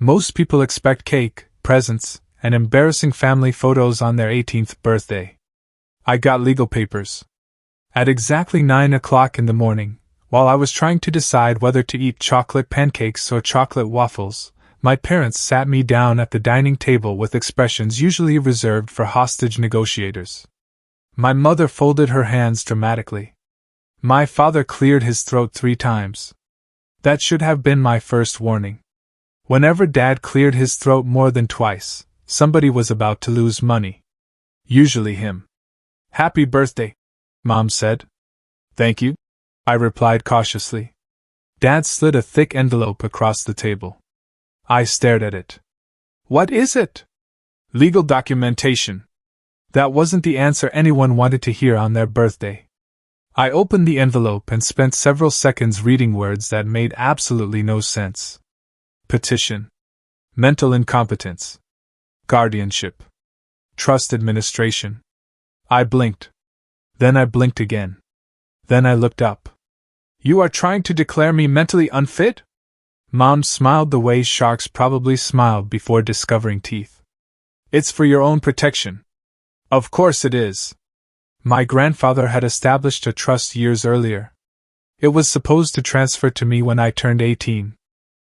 Most people expect cake, presents, and embarrassing family photos on their 18th birthday. I got legal papers. At exactly 9 o'clock in the morning, while I was trying to decide whether to eat chocolate pancakes or chocolate waffles, my parents sat me down at the dining table with expressions usually reserved for hostage negotiators. My mother folded her hands dramatically. My father cleared his throat 3 times. That should have been my first warning. Whenever Dad cleared his throat more than twice, somebody was about to lose money. Usually him. "Happy birthday," Mom said. "Thank you," I replied cautiously. Dad slid a thick envelope across the table. I stared at it. "What is it?" "Legal documentation." That wasn't the answer anyone wanted to hear on their birthday. I opened the envelope and spent several seconds reading words that made absolutely no sense. Petition. Mental incompetence. Guardianship. Trust administration. I blinked. Then I blinked again. Then I looked up. "You are trying to declare me mentally unfit?" Mom smiled the way sharks probably smiled before discovering teeth. "It's for your own protection." "Of course it is." My grandfather had established a trust years earlier. It was supposed to transfer to me when I turned 18.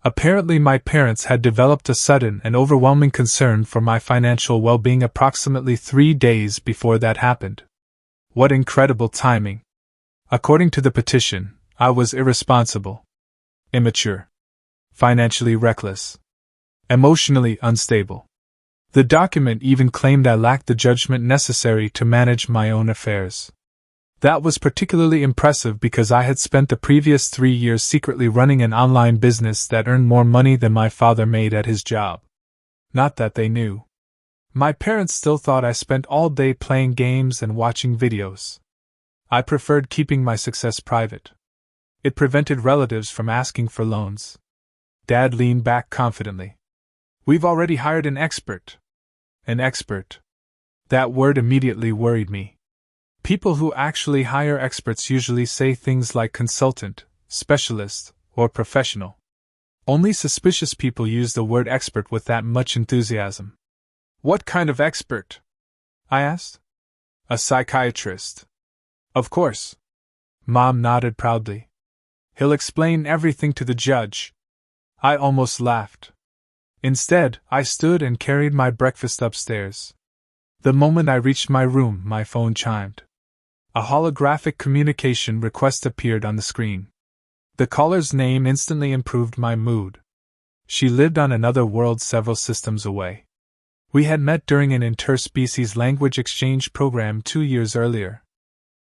Apparently my parents had developed a sudden and overwhelming concern for my financial well-being approximately 3 days before that happened. What incredible timing. According to the petition, I was irresponsible, immature, financially reckless, emotionally unstable. The document even claimed I lacked the judgment necessary to manage my own affairs. That was particularly impressive because I had spent the previous 3 years secretly running an online business that earned more money than my father made at his job. Not that they knew. My parents still thought I spent all day playing games and watching videos. I preferred keeping my success private. It prevented relatives from asking for loans. Dad leaned back confidently. "We've already hired an expert." An expert. That word immediately worried me. People who actually hire experts usually say things like consultant, specialist, or professional. Only suspicious people use the word expert with that much enthusiasm. "What kind of expert?" I asked. "A psychiatrist." "Of course." Mom nodded proudly. "He'll explain everything to the judge." I almost laughed. Instead, I stood and carried my breakfast upstairs. The moment I reached my room, my phone chimed. A holographic communication request appeared on the screen. The caller's name instantly improved my mood. She lived on another world several systems away. We had met during an interspecies language exchange program 2 years earlier.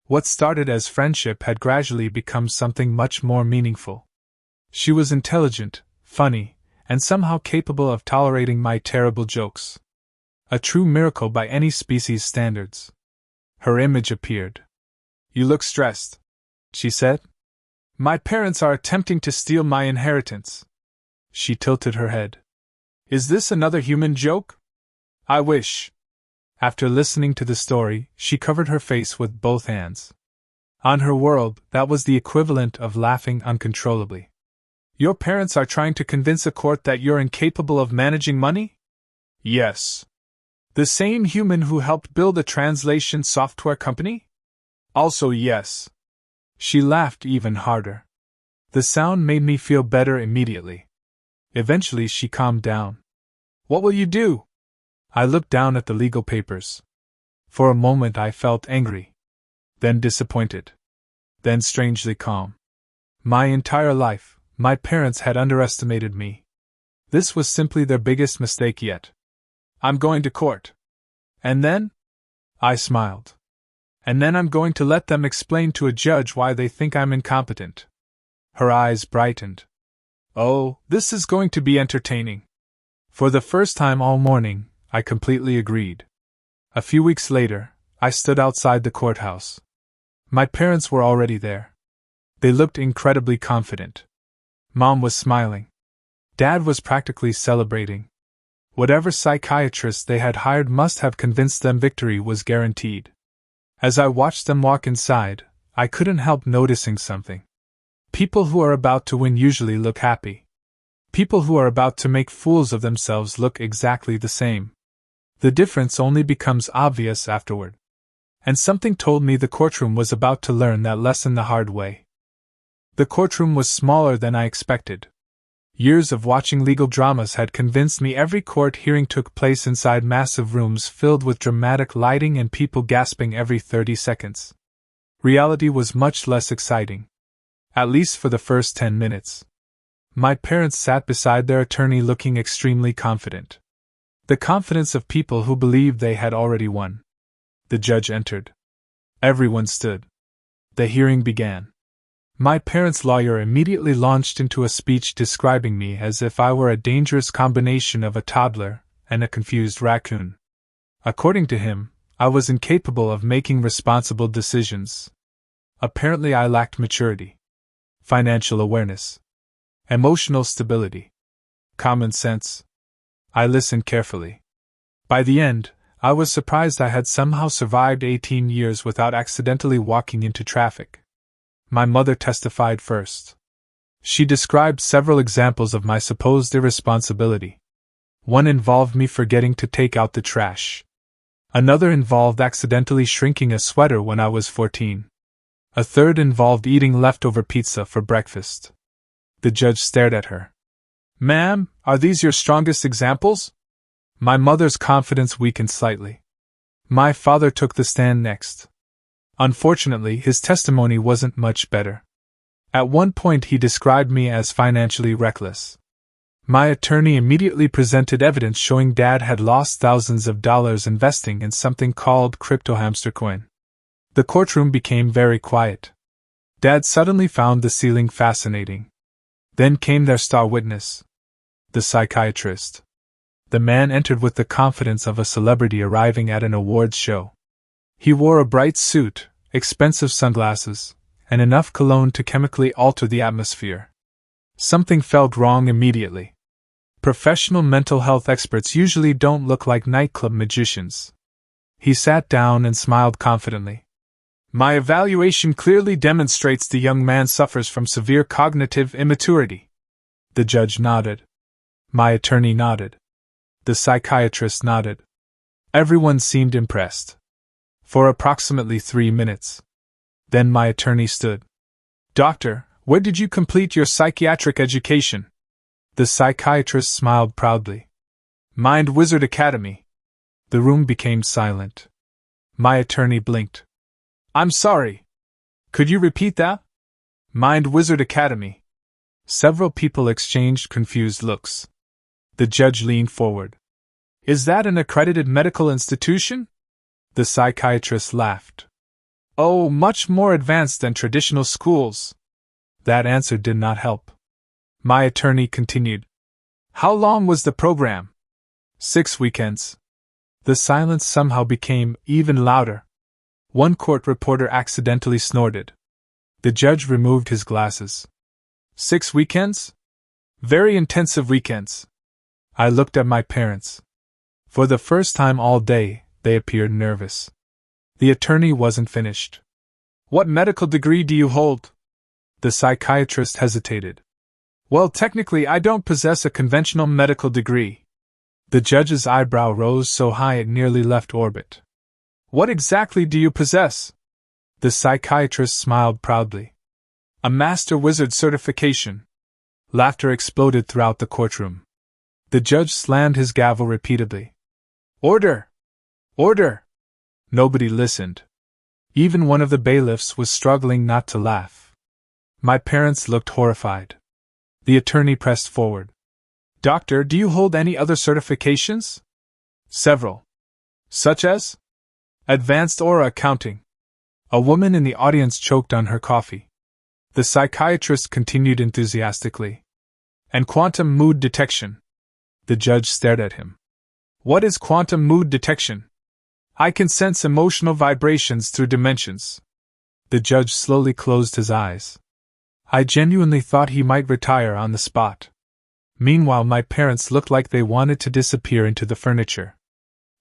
What started as friendship had gradually become something much more meaningful. She was intelligent, funny, and somehow capable of tolerating my terrible jokes. A true miracle by any species standards. Her image appeared. "You look stressed," she said. "My parents are attempting to steal my inheritance." She tilted her head. "Is this another human joke?" "I wish." After listening to the story, she covered her face with both hands. On her world, that was the equivalent of laughing uncontrollably. "Your parents are trying to convince a court that you're incapable of managing money?" "Yes." "The same human who helped build a translation software company?" "Also yes." She laughed even harder. The sound made me feel better immediately. Eventually she calmed down. "What will you do?" I looked down at the legal papers. For a moment I felt angry. Then disappointed. Then strangely calm. My entire life, my parents had underestimated me. This was simply their biggest mistake yet. "I'm going to court." "And then?" I smiled. "And then I'm going to let them explain to a judge why they think I'm incompetent." Her eyes brightened. "Oh, this is going to be entertaining." For the first time all morning, I completely agreed. A few weeks later, I stood outside the courthouse. My parents were already there. They looked incredibly confident. Mom was smiling. Dad was practically celebrating. Whatever psychiatrist they had hired must have convinced them victory was guaranteed. As I watched them walk inside, I couldn't help noticing something. People who are about to win usually look happy. People who are about to make fools of themselves look exactly the same. The difference only becomes obvious afterward. And something told me the courtroom was about to learn that lesson the hard way. The courtroom was smaller than I expected. Years of watching legal dramas had convinced me every court hearing took place inside massive rooms filled with dramatic lighting and people gasping every 30 seconds. Reality was much less exciting. At least for the first 10 minutes. My parents sat beside their attorney looking extremely confident. The confidence of people who believed they had already won. The judge entered. Everyone stood. The hearing began. My parents' lawyer immediately launched into a speech describing me as if I were a dangerous combination of a toddler and a confused raccoon. According to him, I was incapable of making responsible decisions. Apparently, I lacked maturity, financial awareness, emotional stability, common sense. I listened carefully. By the end, I was surprised I had somehow survived 18 years without accidentally walking into traffic. My mother testified first. She described several examples of my supposed irresponsibility. One involved me forgetting to take out the trash. Another involved accidentally shrinking a sweater when I was 14. A third involved eating leftover pizza for breakfast. The judge stared at her. "Ma'am, are these your strongest examples?" My mother's confidence weakened slightly. My father took the stand next. Unfortunately, his testimony wasn't much better. At one point, he described me as financially reckless. My attorney immediately presented evidence showing Dad had lost thousands of dollars investing in something called crypto hamster coin. The courtroom became very quiet. Dad suddenly found the ceiling fascinating. Then came their star witness, the psychiatrist. The man entered with the confidence of a celebrity arriving at an awards show. He wore a bright suit, expensive sunglasses, and enough cologne to chemically alter the atmosphere. Something felt wrong immediately. Professional mental health experts usually don't look like nightclub magicians. He sat down and smiled confidently. "My evaluation clearly demonstrates the young man suffers from severe cognitive immaturity." The judge nodded. My attorney nodded. The psychiatrist nodded. Everyone seemed impressed. For approximately 3 minutes. Then my attorney stood. "Doctor, where did you complete your psychiatric education?" The psychiatrist smiled proudly. "Mind Wizard Academy." The room became silent. My attorney blinked. "I'm sorry. Could you repeat that?" "Mind Wizard Academy." Several people exchanged confused looks. The judge leaned forward. "Is that an accredited medical institution?" The psychiatrist laughed. "Oh, much more advanced than traditional schools." That answer did not help. My attorney continued. "How long was the program?" 6 weekends. The silence somehow became even louder. One court reporter accidentally snorted. The judge removed his glasses. 6 weekends? Very intensive weekends." I looked at my parents. For the first time all day, they appeared nervous. The attorney wasn't finished. "What medical degree do you hold?" The psychiatrist hesitated. "Well, technically, I don't possess a conventional medical degree." The judge's eyebrow rose so high it nearly left orbit. "What exactly do you possess?" The psychiatrist smiled proudly. "A Master Wizard certification." Laughter exploded throughout the courtroom. The judge slammed his gavel repeatedly. "Order! Order!" Nobody listened. Even one of the bailiffs was struggling not to laugh. My parents looked horrified. The attorney pressed forward. "Doctor, do you hold any other certifications?" "Several." "Such as?" "Advanced Aura Accounting." A woman in the audience choked on her coffee. The psychiatrist continued enthusiastically. "And Quantum Mood Detection." The judge stared at him. "What is quantum mood detection?" "I can sense emotional vibrations through dimensions." The judge slowly closed his eyes. I genuinely thought he might retire on the spot. Meanwhile, my parents looked like they wanted to disappear into the furniture.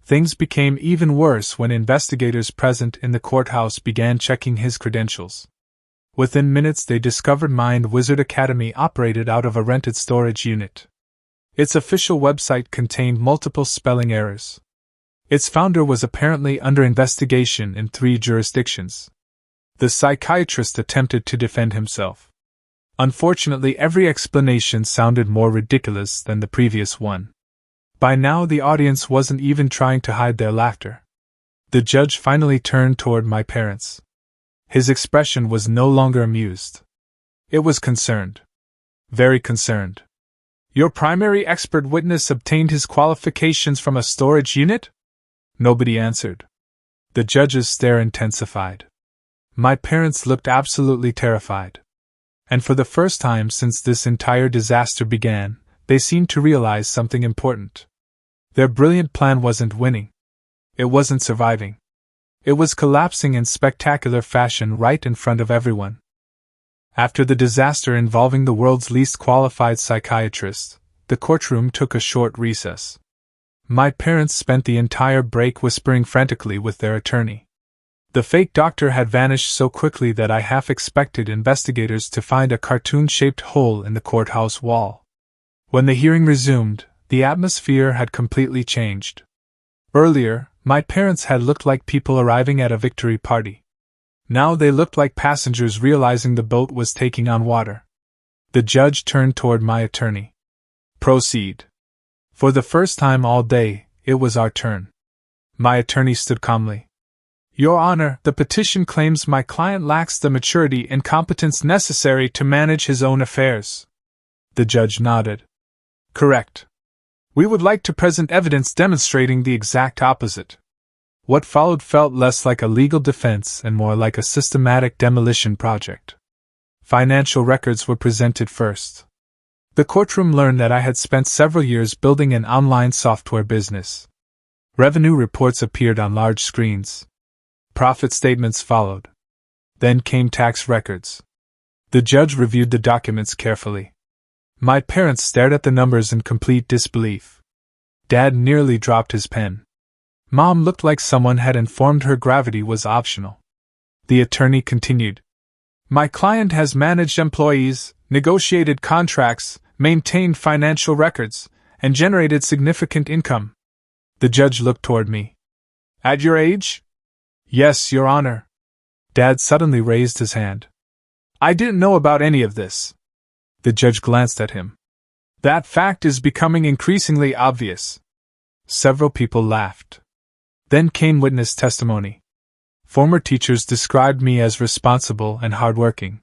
Things became even worse when investigators present in the courthouse began checking his credentials. Within minutes, they discovered Mind Wizard Academy operated out of a rented storage unit. Its official website contained multiple spelling errors. Its founder was apparently under investigation in 3 jurisdictions. The psychiatrist attempted to defend himself. Unfortunately, every explanation sounded more ridiculous than the previous one. By now, the audience wasn't even trying to hide their laughter. The judge finally turned toward my parents. His expression was no longer amused. It was concerned. Very concerned. Your primary expert witness obtained his qualifications from a storage unit? Nobody answered. The judge's stare intensified. My parents looked absolutely terrified. And for the first time since this entire disaster began, they seemed to realize something important. Their brilliant plan wasn't winning. It wasn't surviving. It was collapsing in spectacular fashion right in front of everyone. After the disaster involving the world's least qualified psychiatrist, the courtroom took a short recess. My parents spent the entire break whispering frantically with their attorney. The fake doctor had vanished so quickly that I half expected investigators to find a cartoon-shaped hole in the courthouse wall. When the hearing resumed, the atmosphere had completely changed. Earlier, my parents had looked like people arriving at a victory party. Now they looked like passengers realizing the boat was taking on water. The judge turned toward my attorney. Proceed. For the first time all day, it was our turn. My attorney stood calmly. Your Honor, the petition claims my client lacks the maturity and competence necessary to manage his own affairs. The judge nodded. Correct. We would like to present evidence demonstrating the exact opposite. What followed felt less like a legal defense and more like a systematic demolition project. Financial records were presented first. The courtroom learned that I had spent several years building an online software business. Revenue reports appeared on large screens. Profit statements followed. Then came tax records. The judge reviewed the documents carefully. My parents stared at the numbers in complete disbelief. Dad nearly dropped his pen. Mom looked like someone had informed her gravity was optional. The attorney continued. My client has managed employees, negotiated contracts, maintained financial records, and generated significant income. The judge looked toward me. At your age? Yes, Your Honor. Dad suddenly raised his hand. I didn't know about any of this. The judge glanced at him. That fact is becoming increasingly obvious. Several people laughed. Then came witness testimony. Former teachers described me as responsible and hardworking.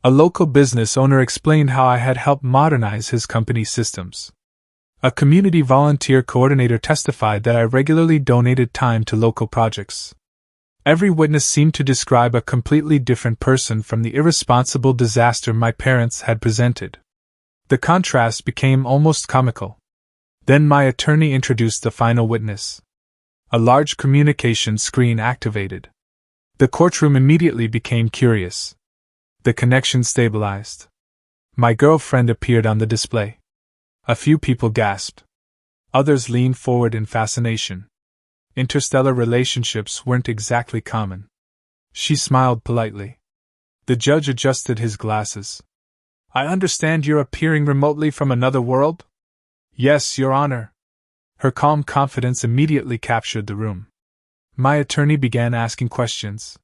A local business owner explained how I had helped modernize his company's systems. A community volunteer coordinator testified that I regularly donated time to local projects. Every witness seemed to describe a completely different person from the irresponsible disaster my parents had presented. The contrast became almost comical. Then my attorney introduced the final witness. A large communication screen activated. The courtroom immediately became curious. The connection stabilized. My girlfriend appeared on the display. A few people gasped. Others leaned forward in fascination. Interstellar relationships weren't exactly common. She smiled politely. The judge adjusted his glasses. I understand you're appearing remotely from another world? Yes, Your Honor. Her calm confidence immediately captured the room. My attorney began asking questions.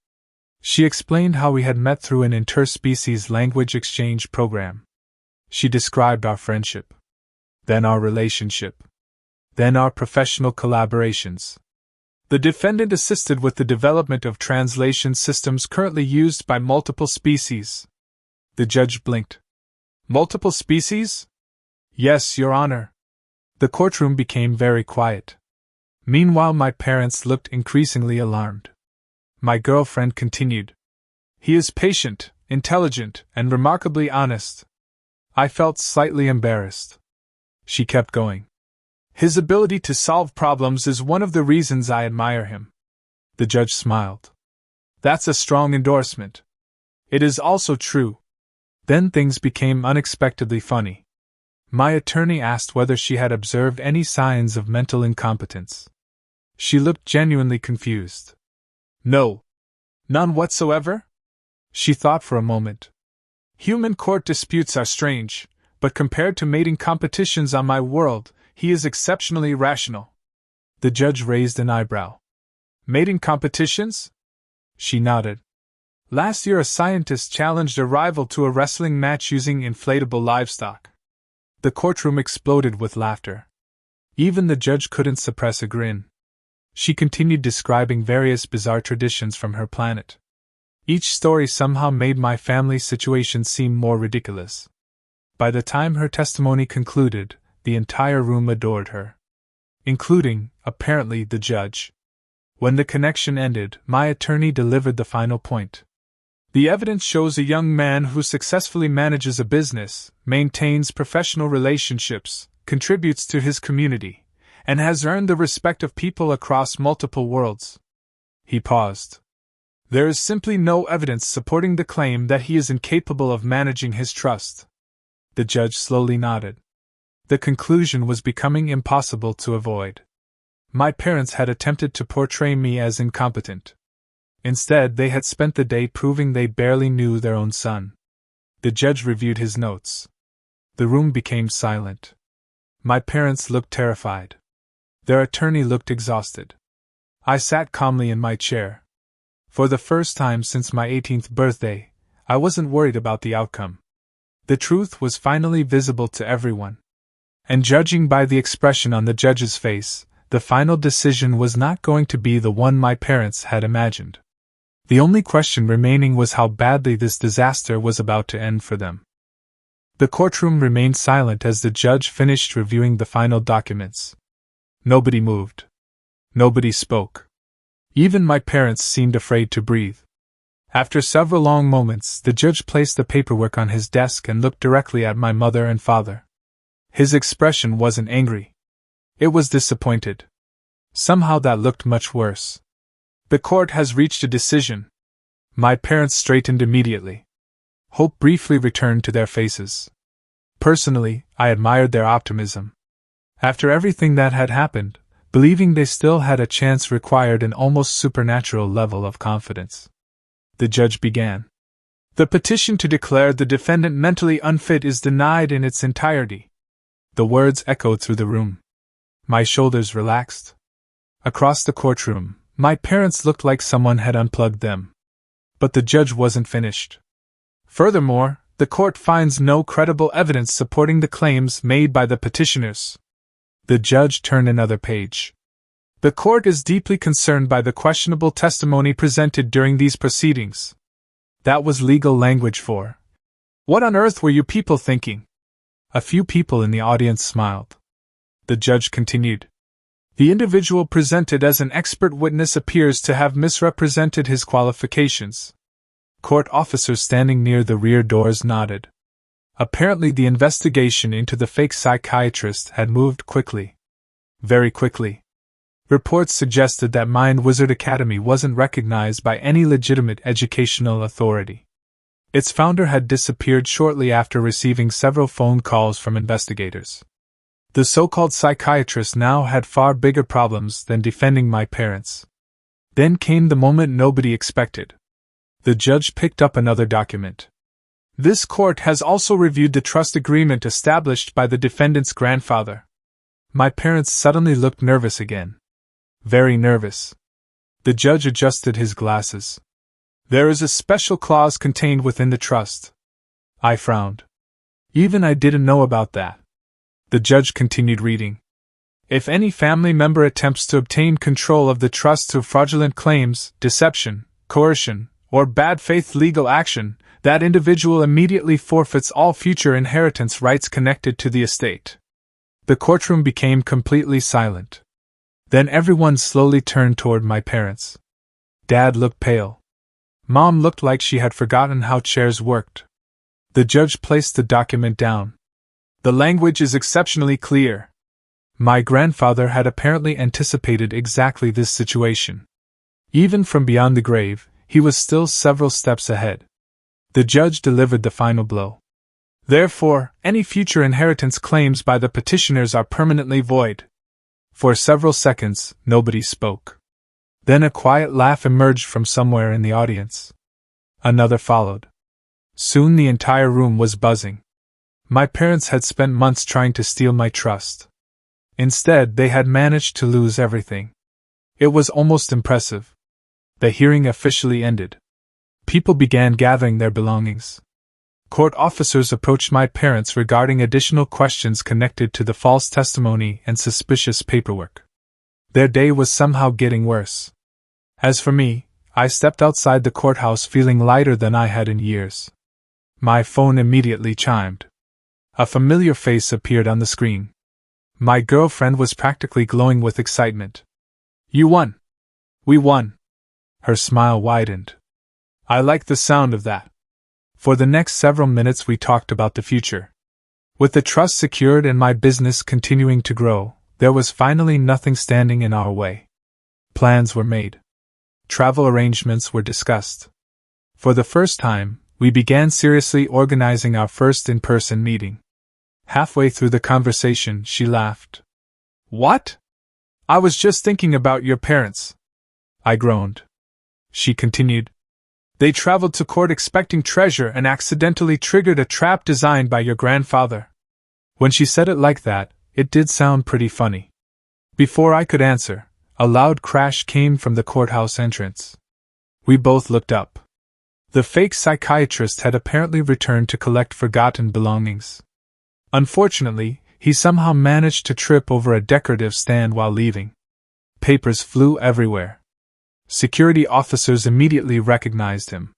She explained how we had met through an interspecies language exchange program. She described our friendship. Then our relationship. Then our professional collaborations. The defendant assisted with the development of translation systems currently used by multiple species. The judge blinked. Multiple species? Yes, Your Honor. The courtroom became very quiet. Meanwhile, my parents looked increasingly alarmed. My girlfriend continued. He is patient, intelligent, and remarkably honest. I felt slightly embarrassed. She kept going. His ability to solve problems is one of the reasons I admire him. The judge smiled. That's a strong endorsement. It is also true. Then things became unexpectedly funny. My attorney asked whether she had observed any signs of mental incompetence. She looked genuinely confused. No. None whatsoever? She thought for a moment. Human court disputes are strange, but compared to mating competitions on my world, he is exceptionally rational. The judge raised an eyebrow. Mating competitions? She nodded. Last year a scientist challenged a rival to a wrestling match using inflatable livestock. The courtroom exploded with laughter. Even the judge couldn't suppress a grin. She continued describing various bizarre traditions from her planet. Each story somehow made my family's situation seem more ridiculous. By the time her testimony concluded, the entire room adored her. Including, apparently, the judge. When the connection ended, my attorney delivered the final point. The evidence shows a young man who successfully manages a business, maintains professional relationships, contributes to his community, and has earned the respect of people across multiple worlds. He paused. There is simply no evidence supporting the claim that he is incapable of managing his trust. The judge slowly nodded. The conclusion was becoming impossible to avoid. My parents had attempted to portray me as incompetent. Instead, they had spent the day proving they barely knew their own son. The judge reviewed his notes. The room became silent. My parents looked terrified. Their attorney looked exhausted. I sat calmly in my chair. For the first time since my 18th birthday, I wasn't worried about the outcome. The truth was finally visible to everyone. And judging by the expression on the judge's face, the final decision was not going to be the one my parents had imagined. The only question remaining was how badly this disaster was about to end for them. The courtroom remained silent as the judge finished reviewing the final documents. Nobody moved. Nobody spoke. Even my parents seemed afraid to breathe. After several long moments, the judge placed the paperwork on his desk and looked directly at my mother and father. His expression wasn't angry. It was disappointed. Somehow that looked much worse. The court has reached a decision. My parents straightened immediately. Hope briefly returned to their faces. Personally, I admired their optimism. After everything that had happened, believing they still had a chance required an almost supernatural level of confidence. The judge began. The petition to declare the defendant mentally unfit is denied in its entirety. The words echoed through the room. My shoulders relaxed. Across the courtroom, my parents looked like someone had unplugged them. But the judge wasn't finished. Furthermore, the court finds no credible evidence supporting the claims made by the petitioners. The judge turned another page. The court is deeply concerned by the questionable testimony presented during these proceedings. That was legal language for, "What on earth were you people thinking?" A few people in the audience smiled. The judge continued. The individual presented as an expert witness appears to have misrepresented his qualifications. Court officers standing near the rear doors nodded. Apparently the investigation into the fake psychiatrist had moved quickly. Very quickly. Reports suggested that Mind Wizard Academy wasn't recognized by any legitimate educational authority. Its founder had disappeared shortly after receiving several phone calls from investigators. The so-called psychiatrist now had far bigger problems than defending my parents. Then came the moment nobody expected. The judge picked up another document. This court has also reviewed the trust agreement established by the defendant's grandfather. My parents suddenly looked nervous again. Very nervous. The judge adjusted his glasses. There is a special clause contained within the trust. I frowned. Even I didn't know about that. The judge continued reading. If any family member attempts to obtain control of the trust through fraudulent claims, deception, coercion, or bad faith legal action, that individual immediately forfeits all future inheritance rights connected to the estate. The courtroom became completely silent. Then everyone slowly turned toward my parents. Dad looked pale. Mom looked like she had forgotten how chairs worked. The judge placed the document down. The language is exceptionally clear. My grandfather had apparently anticipated exactly this situation. Even from beyond the grave, he was still several steps ahead. The judge delivered the final blow. Therefore, any future inheritance claims by the petitioners are permanently void. For several seconds, nobody spoke. Then a quiet laugh emerged from somewhere in the audience. Another followed. Soon the entire room was buzzing. My parents had spent months trying to steal my trust. Instead, they had managed to lose everything. It was almost impressive. The hearing officially ended. People began gathering their belongings. Court officers approached my parents regarding additional questions connected to the false testimony and suspicious paperwork. Their day was somehow getting worse. As for me, I stepped outside the courthouse feeling lighter than I had in years. My phone immediately chimed. A familiar face appeared on the screen. My girlfriend was practically glowing with excitement. "You won! We won!" Her smile widened. I liked the sound of that. For the next several minutes we talked about the future. With the trust secured and my business continuing to grow, there was finally nothing standing in our way. Plans were made. Travel arrangements were discussed. For the first time, we began seriously organizing our first in-person meeting. Halfway through the conversation, she laughed. "What? I was just thinking about your parents." I groaned. She continued. "They traveled to court expecting treasure and accidentally triggered a trap designed by your grandfather." When she said it like that, it did sound pretty funny. Before I could answer, a loud crash came from the courthouse entrance. We both looked up. The fake psychiatrist had apparently returned to collect forgotten belongings. Unfortunately, he somehow managed to trip over a decorative stand while leaving. Papers flew everywhere. Security officers immediately recognized him.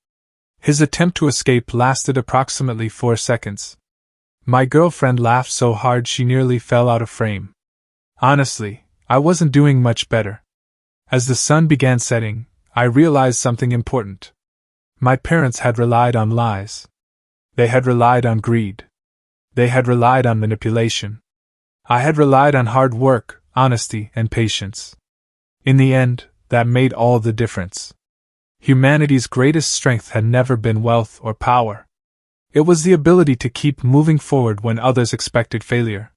His attempt to escape lasted approximately 4 seconds. My girlfriend laughed so hard she nearly fell out of frame. Honestly, I wasn't doing much better. As the sun began setting, I realized something important. My parents had relied on lies. They had relied on greed. They had relied on manipulation. I had relied on hard work, honesty, and patience. In the end, that made all the difference. Humanity's greatest strength had never been wealth or power. It was the ability to keep moving forward when others expected failure.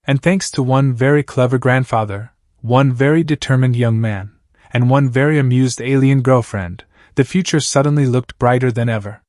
And thanks to one very clever grandfather, one very determined young man, and one very amused alien girlfriend, the future suddenly looked brighter than ever.